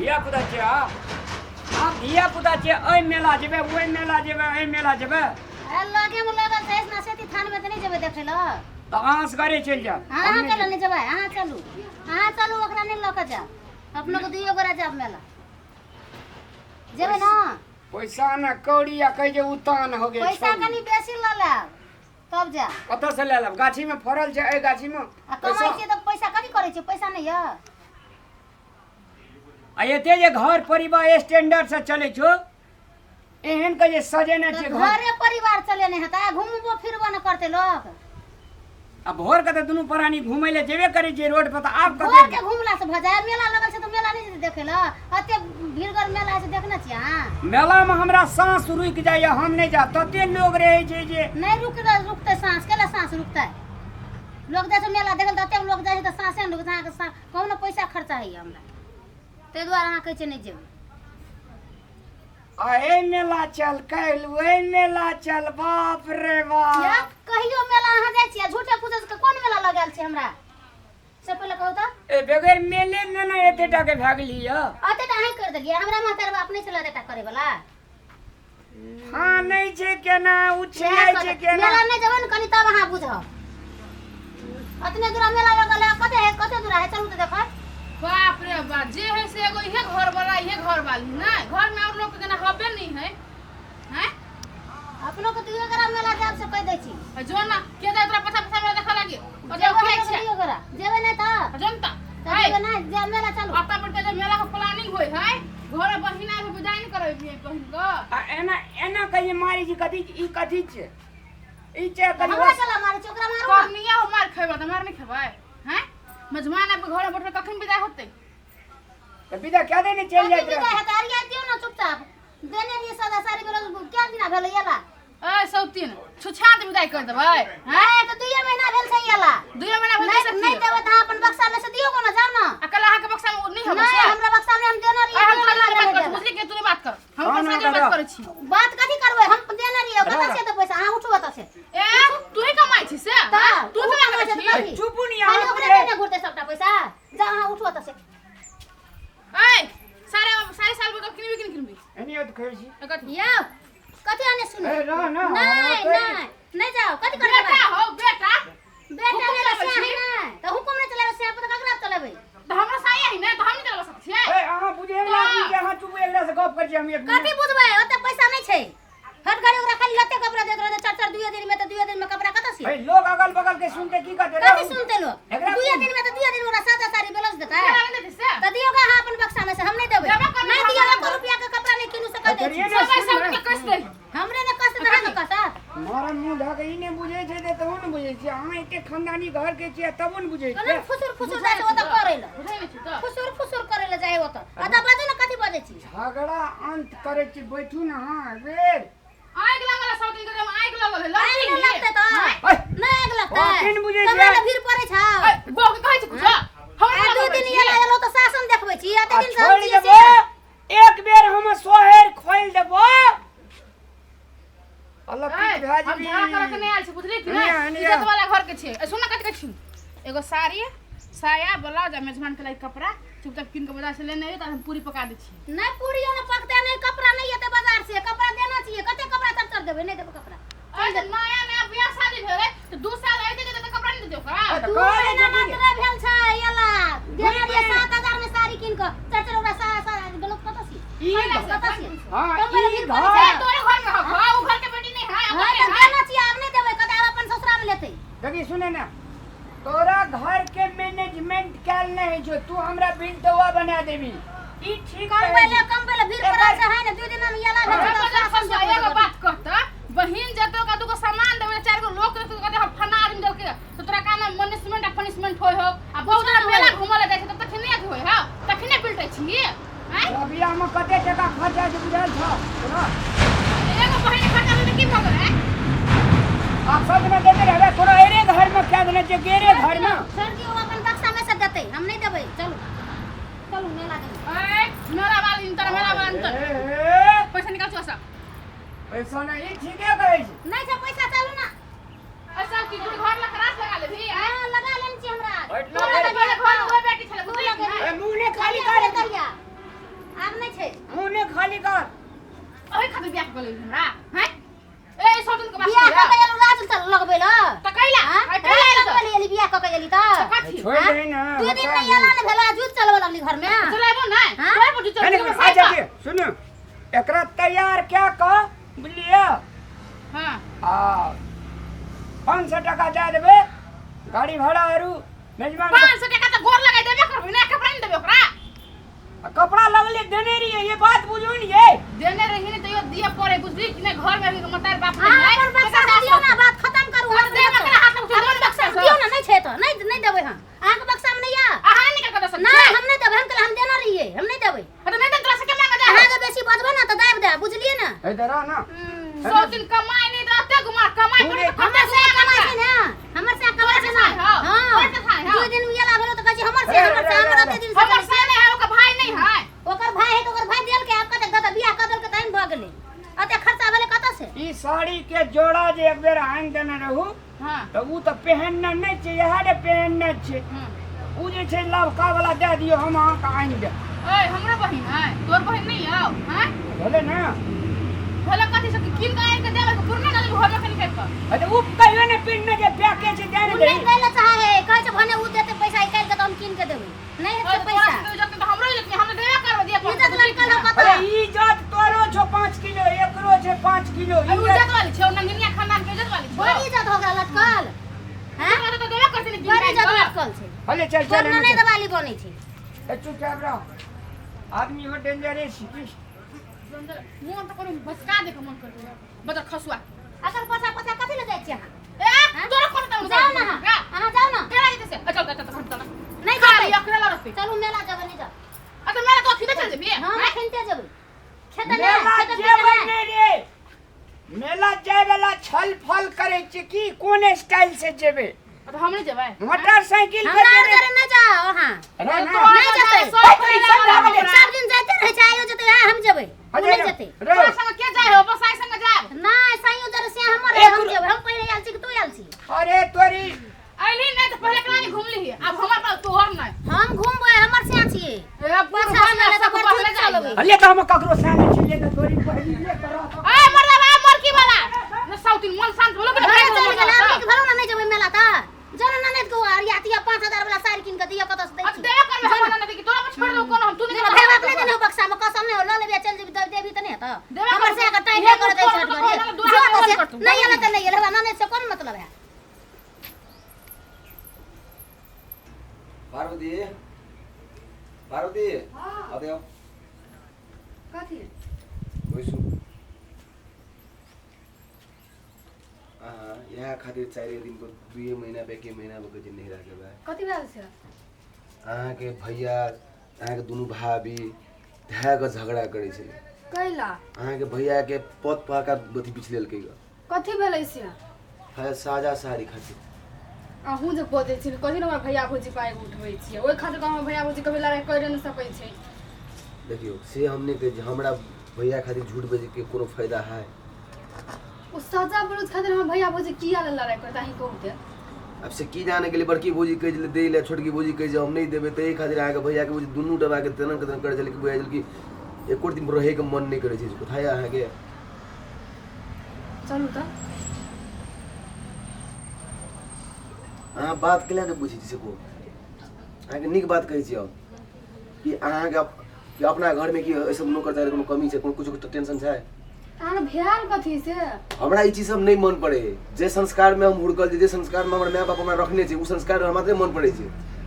धिया पुता छे आ धिया पुता छे ओइ मेला जेबे ओइ मेला जेबे ओइ मेला जेबे लगे में लगल छै ना सेती थान में त नहीं जेबे देखे ल तो आस करे चल जा हां चलो नहीं जेबे हां चलू ओकरा नहीं लके जा अपनो को दुइयो गोरा जाब मेला जेबे ना पैसा ना कौड़ी या कह जे उतान हो गए पैसा कनी बेसी ल लेब तब जा कत से ले लब गाछी में फरल छै ए गाछी में आ कमाई छै त पैसा कथि करे छै पैसा नहीं है आ एते जे घर परिवार स्टैंडर्ड से चले छो एहन के जे सजेने छै घरे परिवार चले नहीं हता घूमबो फिरबो न करते लोग आ भोर के त दुनु प्राणी घुमै ले जेबे करे छै रोड पर त आप भोर कते के घुमला से भजा मेला लगल छै त मेला नहीं देखे ल अते भीड़गर मेला से देखना छी हां मेला में हमरा सांस रुक जाय हम नहीं जा तते लोग रहे छै जे नहीं रुकते सांस केला सांस रुकता लोग जाय छै मेला देखल तते लोग जाय छै त सांसे न रुकता के कौन पैसा खर्चा है हमरा ते द्वारा अहाँ कहै छै नहीं जेब ए मेला चल कहल ओए मेला चल बाप रे बाप या कहियो मेला अहाँ जाय छियै झूठे पूछे के कोन मेला लगल छै हमरा से पहले कहू त ए बगैर मेले न न एते टा के भाग लिया अते टा अहीं कर देलिए हमरा मातर बाप नहीं चला देता करे वाला हां नहीं छै केना उछे छै केना मेला नहीं जेबे न कनी तब अहाँ बुझब अतने दूर मेला लगल है कते दूर है चलू त देखो बाप रे बाप जे है से एगो इहे घर वाला इहे घर वाली ना घर में और लोग के जना हबे नहीं है हैं अपनो को दुइयो गरा मेला जाब से कह दै छी जो ना के दे तोरा पछा पछा मेला देखा लागे ओ जे जेबे खाइ नहीं छै दुइयो गरा जेबे नहीं त जनता जेबे नहीं जे मेला चलू आता पर के मेला के प्लानिंग होय है घर बहिना भी बुझाई नहीं करे भी बहिन को आ एना कहिए मारी जी कथी छै ई छै कनी हमरा चला मारे छी ओकरा मारू करनिया हो मार खेबा त मार नहीं खेबा हैं मजमान अब घर बैठ कखन विदा होते त विदा क्या देने चल जात बिदा हतारिया दियो ना चुपचाप देने लिए सदा सारी बेला क्या दिना भेल याला ए सौतीन छुछात विदाई कर देबै हां तो 2 महीना भेल छै याला 2 महीना भेल छै नहीं देबे त अपन बक्सा में से दियो को ना जान ना अकेला के बक्सा में नहीं होबे नहीं हमरा बक्सा में हम देना रही हम तोरा बात कर बुझली के तू बात कर हम बक्सा के बात करै छी बात कथि करबै हम देना रही कता से तो पैसा हां उठो बता से ए तू ही कमाई छी से तू कमाई छी चुप नहीं खाली ओकरे देने घुरते सबटा पैसा जा हां उठो बता से ए सारे साल में किनबी एनी ओत कहै छी या कथि आने सुन ए रह ना नहीं जाओ कथि करबे बेटा हो बेटा बेटा ने से है तो हुकुम नहीं चलावे से अपन ककरा चलावे तो हमरा साया ही नहीं तो हम नहीं चला सकते छियै ए अहाँ बुझे ना कि अहाँ चुप एकरा से गप कर छी हम एक कथि बुझबै ओते पैसा नहीं छै हट गाड़ी ओकरा खाली लते कपड़ा देत रहे चार 2 दिन में तो 2 दिन में कपड़ा कत से भाई लोग अगल बगल के सुनते की कहते कथि सुनते लोग 2 दिन में तो 2 दिन ओकरा सादा साड़ी बेलस देता है तो दियो का हां अपन बक्सा में से हम नहीं देबै नहीं दियो 1 रुपया का कपड़ा नहीं किनु सकै दे सब के कस दे हमरे ने कस दे ना कसा मारा मुंह ढाके इने बुझे छै त तब न बुझे छी अहाँ एते खानदानी घर के छी तब न बुझे छी फुसुर जाय छै ओता करे ल बुझै नहीं छी तो फुसुर करे ल जाय ओता अदा बाजू ना कथि बाजै छी झगड़ा अंत करे छी बैठू ना हां बेर आग लगल सब दिन के आग लगल है नहीं लगते तो नहीं आग लगता है किन बुझे तब छी भीड़ पड़े छ बो के कहै छी कुछ हम 2 दिन ये लागलो तो शासन देखबै छी अते दिन छोड़ सब देबो एक बेर हम सोहेर खोल देबो अल्लाह की भेज हम झा कर के नहीं आल छी बुझली कि नहीं इज्जत वाला घर के छे सुन कत के छी एगो साड़ी साया ब्लाउज मेजबान के लिए कपड़ा चुपचाप किन के बाजार से लेने आइए तो हम पूरी पका दै छी नहीं पूरी न पकते नहीं कपड़ा नहीं येते बाजार से कपड़ा देना चाहिए कते कपड़ा तर देबे नहीं देबे कपड़ा अरे नया नया बियाह शादी भेले तो 2 साल आइते तो कपड़ा नहीं देओ का तू महीना मात्र भेल छ याला देना दिए 7000 में साड़ी किन के चाचा ओकरा सारा गलत कत सी कत सी हां ई घर तोरे घर में हो ऊ घर के बेटी नहीं है हां तो देना चाहिए अब नहीं देबे कते अब अपन ससुरा में लेते देखी सुने ना तोरा घर के मैनेजमेंट कैल नहीं जो तू हमरा बिल्डवा बना देबी ई ठीक कम पहले भीड़ पड़ा से है ना 2 दिन में याला भेल एगो बात कहता बहिन जतो का दुगो सामान देबे 4 गो लोग के कहते हम फना आदमी देल के तो तोरा का नाम मनिसमेंट आ पनिशमेंट होय हो आ बहुत मेला घुमले जाय छै त तखने होय हो तखने बिल्टे छी हैं अबिया में कते टका खर्चा छै बुझल छ तोरा एगो बहिन खर्चा में की भगल है आप सब में देते रहबे तोरा एरे घर में क्या देने छै गेरे घर में सर जी वो अपन बक्सा में से देते हम नहीं देबे चलो मेला दे ए मेरा वाली इंतर मेरा वाली इंतर पैसा निकाल छो सब पैसा नहीं ठीके कहै छी नहीं छै पैसा चालू ना ऐसा की तू घर में खराब लगा ले भी हां लगा लेन छी हमरा बैठ ना तोरा तो घर कोई बेटी छले बुझली ए मुंह ने खाली करे करिया घर में चलाबो ना हाँ? कोई बुझ अरे चल आ जाइए सुनो एकरा तैयार क्या कह बुझलिए हां आ 500 टका दे देबे गाड़ी भाड़ा आरू मेजबान 500 टका तो गोर लगा देबे करबे ना कपड़ा नहीं देबे ओकरा कपड़ा लगले देने रही है ये बात बुझो नहीं ये देने रही नहीं तो यो दिया पड़े बुझली कि नहीं घर में अभी मतार बाप हां पर बक्सा दियो ना बात खत्म करू मत दे मत हाथ में अपन बक्सा दियो ना नहीं छे तो नहीं देबे हां आंख बक्सा में नहीं आ आहा निकल कर दस ना हम नहीं देबे हम कल हम देना रहिए हम नहीं देबे तो नहीं दे तोरा से के मांगा दे आगे बेसी बदबे ना तो देब दे बुझलिए ना इधर आ ना 100 दिन कमाई नहीं रहते घुमा कमाई करे तो हमर से कमाई छै ना हमर से कमाई छै ना हां दो दिन में लागल तो कहै हमर से हमर रहते दिन हमर से नहीं है ओकर भाई नहीं है ओकर भाई है तो ओकर भाई देल के आप कते दादा बियाह कर देल के टाइम भ गेलै अते खर्चा भेले कत से ई साड़ी के जोड़ा जे एक बेर आन देने रहू हां तो ऊ तो पहनना नहीं छै यहा रे पहनना छै ऊ जे छै लवका वाला दे दियो हम अहाँ के आन दे ए हमरा बहिन है तोर बहिन नहीं है हैं बोले ना भला कथि से किन का आइन के देबे पुरना गली घर में कनी खेप अरे ऊ कहियो ने पिन जे पैकेज दे नहीं दे देले चाहे कहै छै भने ऊ देते पैसा निकाल के तो हम किन के देबै नहीं है पैसा इज्जत तो हमरो इज्जत हम देबे करबे दिया इज्जत लड़का लोग अरे कत इज्जत तोरो छो 5 किलो एकरो छै 5 किलो इज्जत वाली छौ नंगिनिया खानदान के इज्जत वाली छौ बड़ी इज्जत हो गेल लटकल हैं तो देबे करते नहीं बड़ी इज्जत लटकल छै भले चल चल कोरोना नहीं दवाली बनी छै ए चुपचाप रह आदमी हो डेंजरस मुंह तो करू भसका दे के मन कर बता खसुआ अगर पचा पचा कथि ले जाय छी अहाँ ए तोरा कोन त जाओ ना अहाँ जाओ ना तेरा इते से चल चल नहीं खाली जाते अकरा लड़ते चलू मेला जब नहीं जा अच्छा मेरा तो खिदे चल जेबी हां खेलते जब खेत मेला ने जेबै नहीं रे मेला जाय वाला छल फल करे छी की कोन स्टाइल से जेबै तो हम नहीं जेबै मोटरसाइकिल पे हमरा जेबै घर न जाओ हां अरे नहीं जते सब दिन जाते रह जाइयो जते हम जेबै नहीं जते तोरा संग के जाय हो बसाई संग जाब नहीं साइयो जरे से हमर हम जेबै हम पहिले आल छी कि तू आल छी अरे तोरी आइली नहीं तो पहले कलानी घूम ली अब हमर पास तोहर नहीं हम घूमबै हमर से छिए ए पूरा में सब पहले चलबे अले तो हम ककरो साने छिले तो तोरी पहली ले करो ए मरदा मरकी वाला न साउथिन मन शांत बोलो घरे चल गेल आदमी के घरो नहीं जेबै मेला ता जन ननद को अरियातिया 5000 वाला साड़ी किन के दिया कत से दै अब देबे करबे हम ननद की तोरा पर छोड़ दो कोन हम तू नहीं भाई बाप नहीं देने बक्सा में कसम नहीं हो ल लेबे चल जेबी देबी त नहीं त हमर से अगर टाइट कर दे छट कर नहीं आला त नहीं आला ननद से कौन मतलब है पार्वती पार्वती आते हो कथि बैसु यहाँ खातिर 4 दिन को 2 महीना पे के महीना को जिन नहीं रखे बा कथि भेल से अहाँ के भैया अहाँ के दोनों भाभी धै के झगड़ा करे छे कैला अहाँ के भैया के पद पाका बथी पिछलेल के कथि भेलै से है साजा साड़ी खातिर अहूँ जे बजै छी कथि न हमर भैया भौजी पाए उठबै छी ओइ खातिर हमर भैया भौजी कभी लड़ाई करे न सकै छै देखियो से हमने के हमरा भैया खातिर झूठ बजे के कोनो फायदा है ओ सजा बरोज खातिर हमर भैया भौजी किया लड़ाई करता ही कहू ते अब से की जाने के लिए बड़की भौजी कह दे ले छोटकी भौजी कह हम नहीं देबे ते खातिर आके भैया के भौजी दुनू दबा के तनन कतन करे चल कि बुआ जल की एको दिन रहे के मन नहीं करे छै कथाया आहा के चलू त हां बात केला के बुझी से को आहा के निक बात कहै छी हम कि आहा के कि अपना घर में की ऐसे नौकर चाकर कोनो कमी छै कोनो कुछ टेंशन छै आना भेल कथि से हमरा ई चीज सब नहीं मन पड़े जे संस्कार में हम हुड़कल जे संस्कार में हमर माय बाप हमरा रखने छै उ संस्कार हमरा मन पड़े छै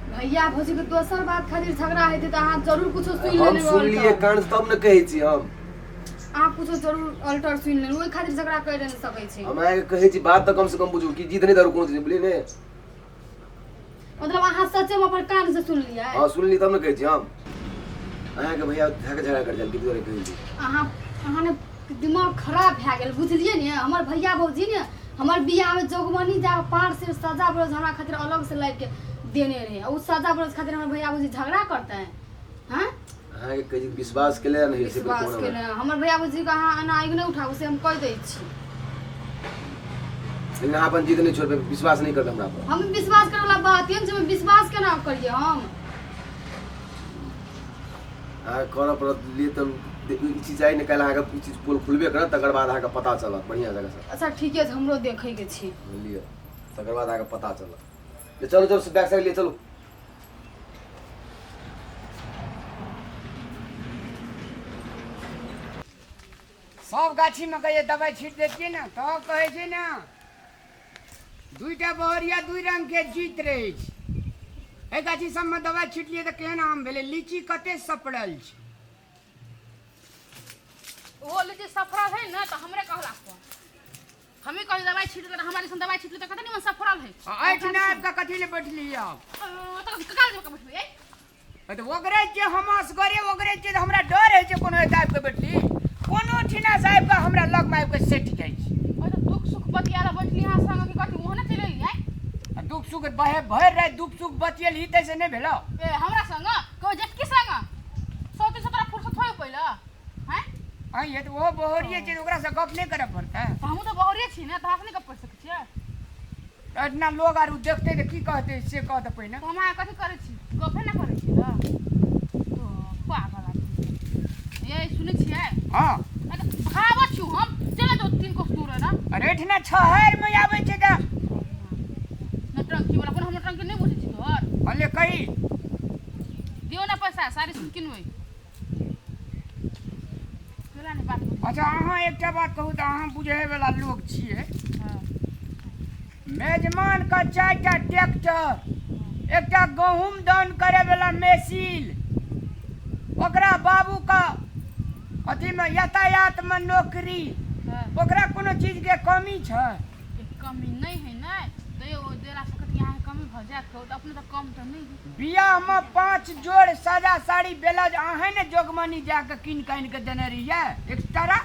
भैया भौजी के दोसर बात खातिर झगड़ा हेतै त अहाँ जरूर कुछो सुन लेने हम सुन लिए कान तब न कहै छी हम अहाँ कुछो जरूर अल्टर सुन लेने ओइ खातिर झगड़ा करे न सकै छै हम आके कहै छी बात त कम से कम बुझू कि जीत नहीं दारू कोनो चीज बुझलिए ने मतलब अहाँ सच्चे में अपन कान से सुन लिया हां सुन ली तब न कहै छी हम अहाँ के भैया झगड़ा कर जल कि तोरे कहै छी अहाँ ने दिमाग खराब भए गेल बुझलिए ने हमर भैया भौजी ने हमर बियाह में जोगमनी जा 5 से सजा बरोज हमरा खातिर अलग से लाइक के देने रहे उ सजा बरोज खातिर हमर भैया भौजी झगड़ा करते हैं हां अहाँ के कहि विश्वास केले नहीं से विश्वास के ने हमर भैया भौजी का अहाँ एना आगि नहीं उठाबू से हम कह दै छी लेकिन अहाँ अपन जीत नहीं छोड़बे विश्वास नहीं करबे हमरा पर हम विश्वास करे वाला बात है हम विश्वास केना करिए हम आ कर पर लिए त ई चीज आई निकाल अहाँ के चीज पोल खुलबे कर तकर बाद अहाँ के पता चलत बढ़िया जगह से अच्छा ठीक है हमरो देखै के छी बुझलिए तकर बाद अहाँ के पता चलत ले चलो चलो बैक साइड ले चलो सब गाछी में कहिए दवाई छीट देतिए ना तो कहे छै ना दुईटा बहरिया दुई रंग के जीत रहे छै। ए गाछी सब में दवाई छीटलिए तो केहन आम भेले, लीची कते सपड़ल छै। वो लीची सफरल है ना तो हमरे कहला को हमें कहीं दवाई छीट दे हमारे संग दवाई छीट दे कतनी मन सफरल है। ऐठना आपका कथी ले बैठली आप? तो काल जो बैठबे तो ओकरे जे हमस करे ओकरे जे हमरा डर है जे कोनो टाइप के बैठली कोनो ठिना साहब का हमरा लग में आबि के सेट जाइ छै। ओ तो दुख सुख बतियाला बैठली हां संग की कथी मोहना चले ली है। दुख सुख बहे भर रहे दुख सुख बतियल ही तैसे नहीं भेलो। ए हमरा संग को जटकी संग 117 फुर्सत होय पहिला हैं। हां ये तो वो बहरिए छै ओकरा से गप नहीं करे पड़ता है। तो हम तो बहरिए छी ना तो हाथ नहीं कर सके छी। इतना लोग आरु देखते तो की कहते से कहते पहिने तो हम कथी करे छी गपे ना करे छी ना तो पागल आदमी ये सुनै छियै। हां भागत छी हम चले दो 3 कोस दूर है ना। अरे इतना छहर में आवे छै त नटंकी वाला कोन हम नटंकी नहीं बुझै छी तोहर हले कही दियो ना पैसा सारी सुन किनबै चला नहीं बात। अच्छा अहाँ एकटा बात कहू तो अहाँ बुझे वाला लोग छिए। मेजमान का 4टा ट्रैक्टर एकटा गहूम दान करे वाला मशीन ओकरा बाबू का अथी में यातायात में नौकरी ओकरा कोनो चीज के कमी छै? कमी नहीं है ना तो ये देला सकत यहाँ कमी भ जात तो अपने तो कम तो नहीं है। बियाह में 5 जोड़ सादा साड़ी ब्लाउज अहाँ ने जोगमनी जाके किन काइन के देने रहिए एक तरह।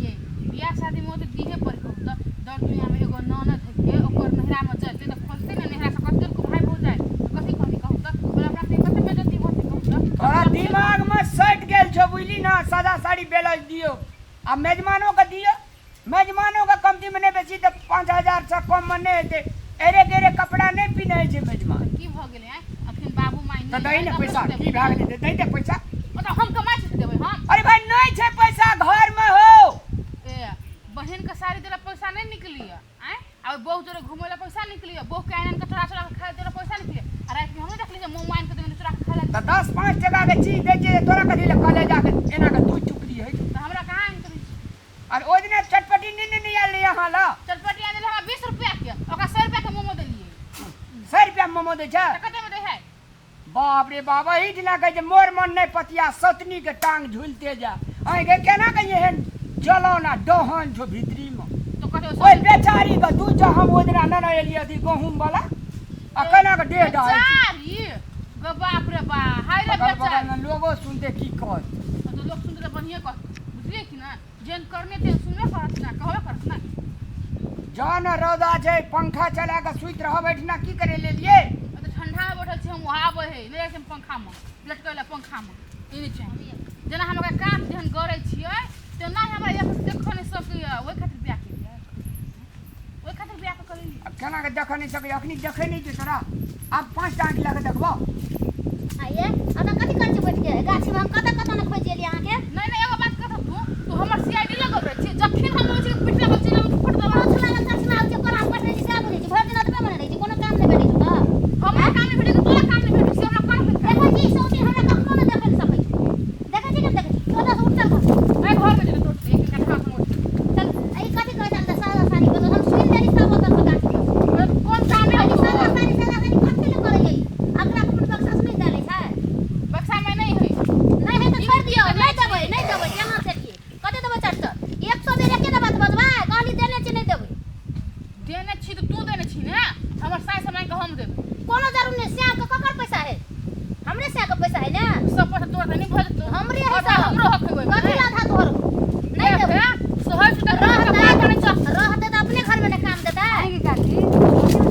ये बियाह शादी में तो दीहे पर कहू तो दर दुनिया में एगो ननद है के ओकर नहरा में चलते तो खोलते ना नहरा से कत को भाई हो जाए तो कथी कहू कहू तो बोला अपना से कते बेइज्जती होते कहू तो तोरा दिमाग में सट गेल छौ बुझली ना सादा साड़ी ब्लाउज दियो आ मेजमानों के दियो। मेजमानों का कमती में नहीं बेसी तो 5000 से कम में नहीं हेते। एरे गेरे कपड़ा नहीं पिन्है छै मेजमान की भ गेलै हैं अखन बाबू माई तो दई ने पैसा की भाग ले दे दे पैसा। मतलब हम कमाई से देबै हम। अरे भाई नहीं छै पैसा घर में हो ए बहन का साड़ी देला पैसा नहीं निकली है हैं अब बहु जोरे घुमैला पैसा निकली है बहु के आनन के चोरा चोरा के खाए देला पैसा निकली है आ रात में हम देखली जे मुंह मान के देने चोरा के खा ले तो 10-5 टका के चीज दे जे तोरा कथी ले कॉलेज जाके एना के दूध टुकड़ी है। तो हमरा कहां आन करी और ओ दिन चटपटी नहीं आले यहाँ ला चटपटी आन देला हमरा 20 रुपया के ओका 100 रुपया के मोमो देलिए 100 रुपया मोमो दे छै। तो कते में दे है बाप रे बाबा ही दिना कहे मोर मन नहीं पतिया सतनी के टांग झूलते जा आई के केना कहिए हन जलौना डहन छो भीतरी में तो कते ओए बेचारी का दूध जो हम ओ दिन ना एलिए थी गहूम वाला आ केना के डेढ़ डाल बेचारी ग बाप रे बा हाय रे बगल बेचारी में लोगो सुनते की कह तो लोग सुनते तो बढ़िया कह बुझलिए कि ना जेन करने ते सुनबे करत ना कहबे करत ना जान रौदा छै पंखा चला के सुइत रह बैठना की करे ले लिए तो ठंडा में बैठल छी हम आबे है ले छै पंखा में लटकैला पंखा में ई नहीं चाहिए जेना हम ओकरा काम जेहन गरै छियै तो ना हमरा एक देखो नहीं सकै ओइ खातिर बियाह केलिए ओइ खातिर बियाह के करेली अब केना के देख नहीं सके अखनी देखे नहीं छै तोरा अब 5 टांग लगा देखबो आइए अब कथी कर छै बैठ के गाछी में हम कत न खोजेली अहाँ के। नहीं नहीं एगो बात कहत तू हमर सीआईडी लगल रह छी जखन हम ओइ चीज पिटला बच्चे ना फट दबा चला चला जे कोना बैठ रही से बोलै छी भर दिन अतबे मन रही छी कोनो काम नहीं भेटै छै। हमरा काम नहीं भेटै तोरा काम नहीं भेटै से हमरा कर देखो जी सौती हमरा कखनो न देख सकै छी देखै छी कि देखै छी ओदा से उठल घर मैं घर में जने तोड़ एक कट्ठा में उठ चल आई कथी कहै छै सादा साड़ी के हम सुन देली सब ओतऽ से गाछी कौन काम है सादा साड़ी कथी ले करै छै अकरा अपन बक्सा से नहीं डालै छै बक्सा में नहीं है नहीं है तो छोड़ दियो नहीं देबै केना से की कते देबै 400 100 बेर एके बात बजबै कहली देने छी नहीं देबै देने छी तो तू देने छी ना हमर साई सामान के हम देब कोनो जरूर नहीं श्याम के ककर पैसा है हमरे श्याम के पैसा है ना सब पैसा तोरा नहीं भज तो हमरे है और हमरो हक होय कथी आधा तोहर नहीं देबै शहर से तक रहते रहते करे छ रहते तो अपने घर में ना काम देता है आएगी काकी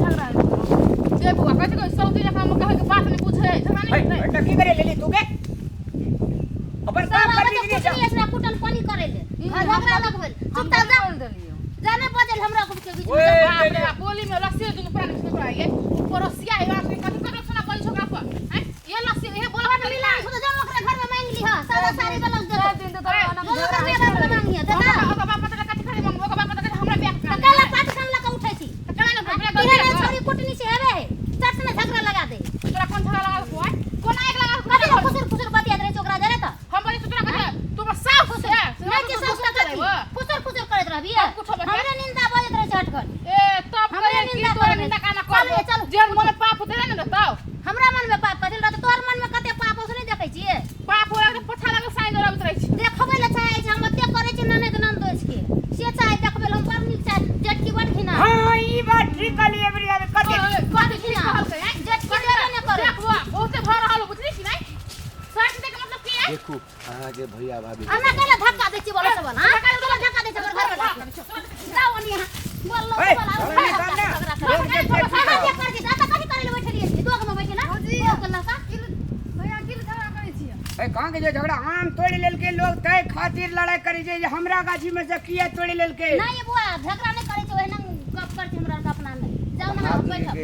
झगड़ा जे बुआ कथि को सौदी लखा हम कहे के बात नहीं पूछे झगड़ा नहीं भाई होते बेटा की करे ले ली तू के अपन काम सारा कर बच्चा दी कुछ नहीं ऐसा कुटल पानी करे ले घर हमरा लग भेल चुप जा जाने बजल हमरा को के बीच ओए, में बाप रे बाप, बोली में लस्सी दुनु प्राणी से पड़ाइए परोसिया है बाप रे कथि करे सुना बोली छोकरा पर हैं ये लस्सी ये बोलवा मिला मिला तो जान ओकरा घर में मांग ली हां सादा साड़ी वाला दे दिन तो बोलो कर मेरा घर में मांगी है देखा ओका बाप पता कथि करे मंगो ओका बाप पता हमरा ब्याह कर अकेला पाट खान लगा उठै छी केना ने हमरा तेरे ने छोरी कुटनी से हेवे चट में झगड़ा लगा दे तोरा कोन झगड़ा लगा कोई कोन एक लगा कथी खुसुर खुसुर बतिया रहे ओकरा जरे त हम बोली तोरा कथि तू बस साफ से नहीं के सब करे देखू अहाँ के भैया भाभी हमरा केला धक्का दै छी बोले सब हां केला धक्का दै छी घर पर जाओ ओनी हां बोल लो ओए, बोल झगड़ा नहीं करना। लोग देख के कर दी आता कथि करे ले बैठलिए छी दोग में बैठे ना कल्ला का भैया किल झगड़ा करै छियै ए कहां के जे झगड़ा आम तोड़ लेल के लोग तय खातिर लड़ाई करे जे हमरा गाछी में से किया तोड़ लेल के नहीं ये बुआ झगड़ा नहीं करे छी ओहना गप कर छी हमरा का अपना नहीं जाओ ना बैठो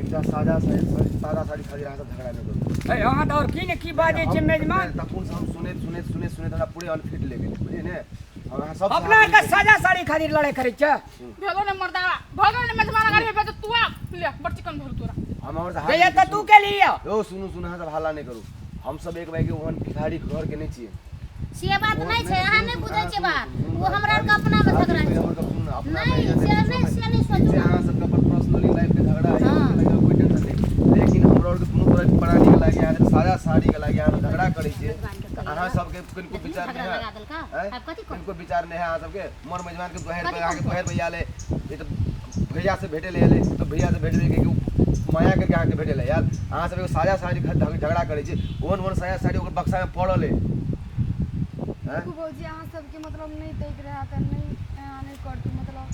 एकटा सादा साड़ी खातिर अहाँ सब झगड़ा नहीं करू ए हां तो और की बाजे छै मेजबान तखन से हम सुने हमरा पूरे अनफिट ले गेल बुझलिए ने अहाँ सब अपना का साजा साड़ी खातिर लड़ाई करे छ भेलो ने मर्दा भगवान ने मेजमान गाड़ी पे तो तू आ ले बड़ चिकन भर तोरा हम और जे ये तो तू के लिए ओ सुनु अहाँ सब हल्ला नहीं करू हम सब एक भाई के ओहन भिखारी घर के नहीं छिए से बात नहीं छै अहाँ नहीं बुझै छै बात वो हमरा का अपना में झगड़ा छै नहीं से नहीं सोचू अहाँ सबके पर पर्सनली लाइफ के झगड़ा है लगे कोई टेंशन नहीं लेकिन हमरा और के कोनो तरह के प्राणी के लागे यहाँ सादा साड़ी के लागे यहाँ झगड़ा करे छे अहाँ सबके किनको विचार नहीं है आप कथि को किनको विचार नहीं है अहाँ सबके मन मेजबान के दोहर पे आके दोहर भैया ले ये तो भैया से भेटे ले तो भैया से भेट दे के माया करके आके भेटे ले यार अहाँ सब एगो सादा साड़ी झगड़ा करे छे ओन साया साड़ी ओकर बक्सा में पड़ल है भौजी अहाँ सबके मतलब नहीं देख रहा था नहीं करती मतलब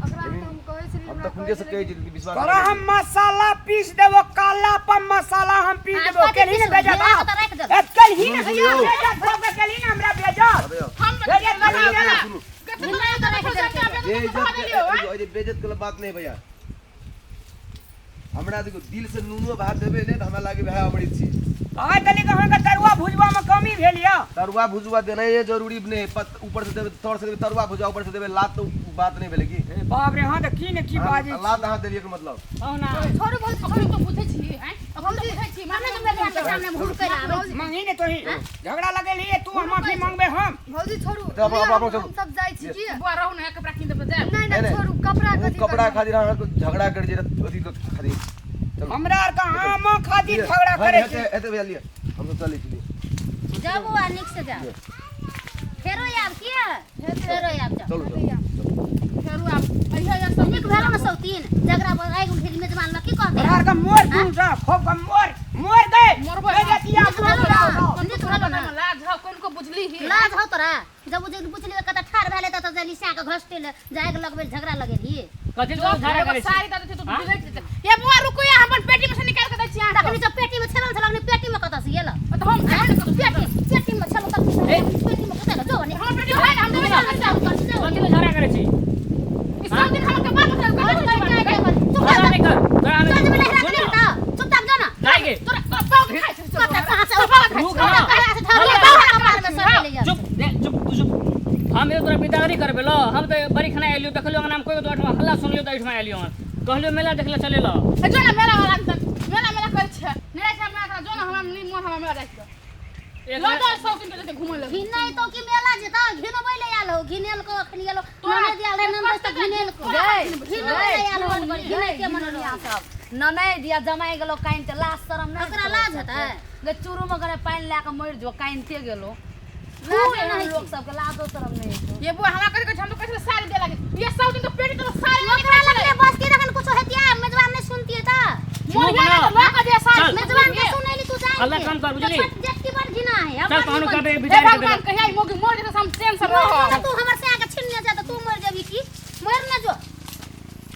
अगर हम कहे से हम तो खुद से कहे छी विश्वास तोरा हम मसाला पीस देबो काला पर मसाला हम पीस देबो केली ने भेजा दा कल ही ने भैया भेजा सब केली ने हमरा भेजा हम भेजा बना देला ये बेइज्जत के बात नहीं भैया हमरा देखो दिल से नूनो भात देबे ने त हमरा लागे भाई बड़ी छी आय तनी कहां का तरुआ भुजवा में कमी भेलिया तरुआ भुजवा देना ये जरूरी नहीं ऊपर से देबे तोड़ से देबे तरुआ भुजवा ऊपर से देबे लात तो बात नहीं भेले की बाप रे हां त की ने की बाजी लात हां देलिए के मतलब हो ना छोरू बोल छोरू तो पूछे छी हैं अब हम तो पूछे छी माने तुम मेरे सामने भूल कर आवे मांगी ने तो ही झगड़ा लगे लिए तू हम माफी मांगबे हम भौजी छोड़ू तो अपन हम सब जाई छी की बुआ रहू ना कपड़ा किन दे जाए नहीं नहीं छोड़ू कपड़ा कथि कपड़ा खातिर अहाँ झगड़ा कर जे अथी तो खातिर चलो हमरा आर का आम खातिर झगड़ा करे छी एते भैया लिए हम तो चली चलिए जाओ बुआ निक से जाओ फेरो याब किया फेरो याब जाओ चलो चलो फेरू आप अइहा या सब निक भेलो न सौतीन झगड़ा बोल आई गुठेरी मेजबान ल की कहते हमरा आर का मोर दूर जा खूब का मोर दे मोरबो भेजा दिया निक भेलो ना निक भेलो ना लाज हो कोन को बुझली ही लाज हो तोरा जब वो पूछली कत ठार भेले त जली सा के घसटे ले जाए के लगबे झगड़ा लगेली कथि जो झगड़ा करे छी सारी दादा तो बुझले ये बुआ रुको या हम पेटी में से निकाल के दै छी अहाँ तखनी जब पेटी में छलन छलन पेटी में कत से गेल तो हम पेटी में छलो तक पेटी में कत जो ने हम पेटी है हम देबे कथि झगड़ा करे छी इस सब दिन हम के बात कर झगड़ा नहीं कर तोरा चुप चुप तक जो ना जाएगे तोरा पाव खाइ छी कत कहां से चुप चुप हम एक तोरा बिदागरी करबे ल हम तो बड़ी खाना एलियो देखलियो नाम कोई तो हल्ला सुनलियो त इठमा एलियो कहलियो मेला देखले चले ल जो ना मेला वाला मेला कर छ मेला से हमरा जो ना हम नी मोन हम मेला जाई लो तो सौ दिन के घुमल ले घिन नहीं तो कि मेला जेता घिन बैले आलो घिनेल को अखनी आलो नने दियाल है नंदस त घिनेल को घिन बैले आलो घिन के मनलिया सब ननै दिया जमाई गेलो काइन त लाज शरम नै ओकरा लाज हेतै गे चूरू में गरे पानी लाके मर जो काइन ते गेलो लाज लाज नहीं लोग सब के लाजो शरम नै ये बुआ हमरा करे हम तो कैसे सारी दे लागे ये सौ दिन तो पेट तो सारी ओकरा लगले बस की रखन कुछ हेतिया मेजबान ने सुनती था मोर गेला तो लोग दे सारी मेजबान के सुनैली तू जाई अल्लाह काम कर बुझली जेटकी बार घिना है चल पानु का ए बिचार भगवान कहिया मोगी मोर जे हम सेंस रहो तू हमर